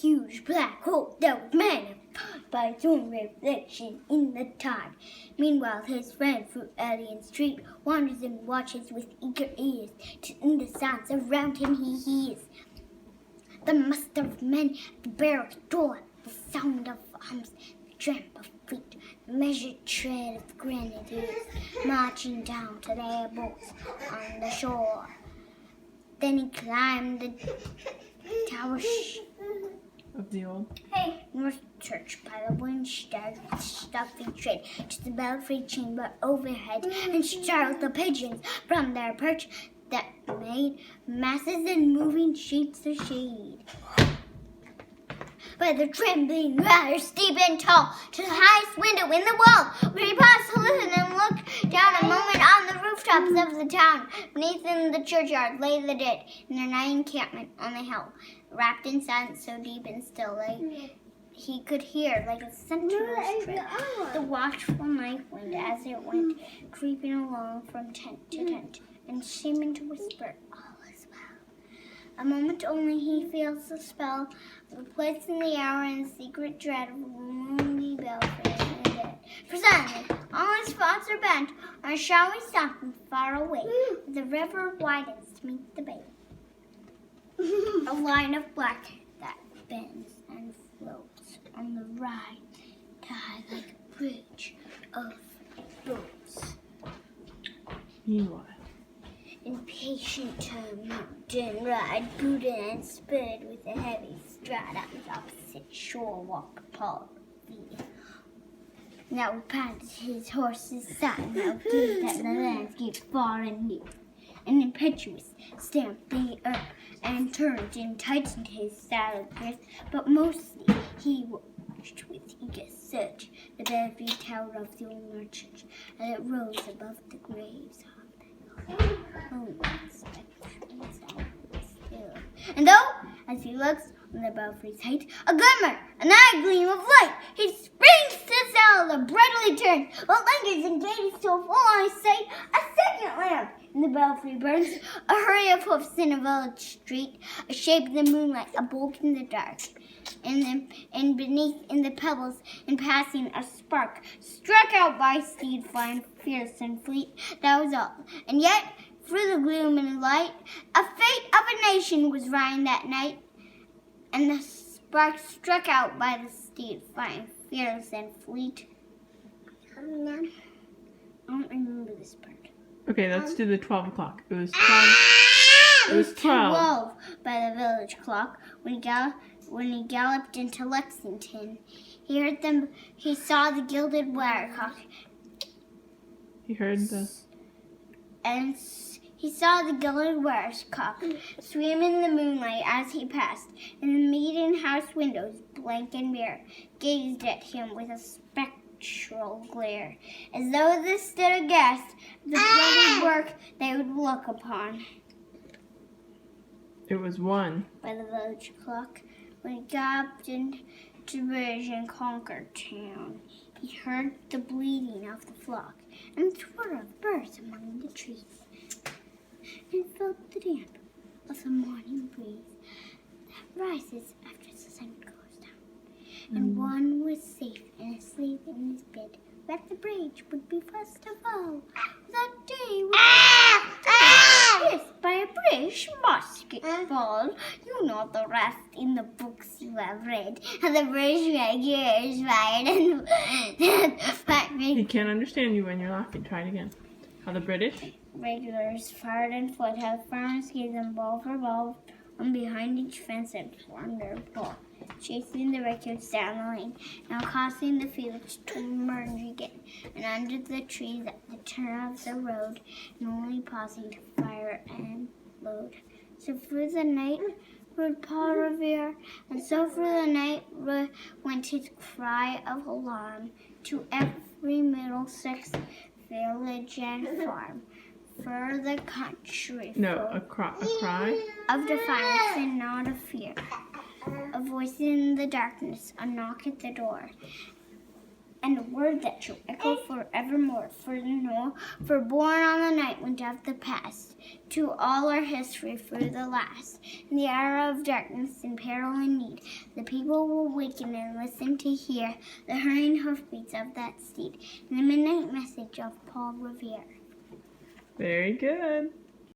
huge black hole that was magnified by its own reflection in the tide. Meanwhile, his friend through alley and street wanders and watches with eager ears, till in the sounds around him he hears the muster of men at the barracks door, the sound of arms, the tramp of feet, the measured tread of grenadiers marching down to their boats on the shore. Then he climbed the tower Of the old. North Church by the wind-starred stuffy tread to the belfry chamber overhead, and startled the pigeons from their perch that made masses and moving sheets of shade. By the trembling ladder, steep and tall, to the highest window in the wall, where he paused to listen and look down a moment on the rooftops of the town. Beneath in the churchyard lay the dead in their night encampment on the hill, wrapped in silence so deep and still he could hear, like a sentinel's tread, the watchful night wind as it went creeping along from tent to tent, and seeming to whisper, "All is well." A moment only he feels the spell of the place in the hour and the secret dread of a lonely belfry in the dead. For suddenly, all his thoughts are bent on a shadowy something far away, where the river widens to meet the bay. A line of black that bends and floats on the ride tide like a bridge of boats. Meanwhile. Impatient to mount and ride, booted and spurred with a heavy stride on the opposite shore walked Paul Revere. Now patted his horse's side, now gazed at the landscape far and near. An impetuous stamped the earth and turned and tightened his saddle girth, but mostly he watched with eager search the belfry tower of the old church as it rose above the graves on the hill. And though, as he looks on the belfry's height, a glimmer, an eye gleam of light, he springs to the saddle, brightly turned, but lingers and gazes till full on his sight a second lamp in the belfry burns, a hurry of hoofs in a village street, a shape in the moonlight, a bulk in the dark. And beneath in the pebbles, in passing, a spark struck out by steed flying fierce and fleet. That was all. And yet, through the gloom and light, a fate of a nation was riding that night. And the spark struck out by the steed flying fierce and fleet. I don't remember this part. Okay, let's do the 12 o'clock. It was 12. It was 12 by the village clock when he galloped into Lexington. He saw the gilded weathercock. He saw the gilded weathercock swim in the moonlight as he passed, and the meeting house windows, blank and bare, gazed at him with a spectral glare, as though they stood aghast at the bloody work they would look upon. It was 1 by the village clock when he galloped into Revere and Concord town. He heard the bleating of the flock and the twitter of birds among the trees, and felt the damp of the morning breeze that rises after the sun goes down. And one was safe and asleep in his bed, that the bridge would be first of all. That day would be pierced by a British musket ball. You know the rest in the books you have read. And the British regulars fired and He can't understand you when you're laughing. Try it again. How the British regulars fired and fled, have farmers gave them ball for ball, and behind each fence and formed their ball, chasing the regulars down the lane, now causing the fields to merge again, and under the trees at the turn of the road, and only pausing to fire and load. So through the night rode Paul Revere, and so through the night went his cry of alarm to every Middlesex village and farm. For the country a cry of defiance and not of fear. A voice in the darkness, a knock at the door, and a word that shall echo forevermore. For born on the night when death the past, to all our history through the last. In the hour of darkness and peril and need, the people will waken and listen to hear the hurrying hoofbeats of that steed, and the midnight message of Paul Revere. Very good.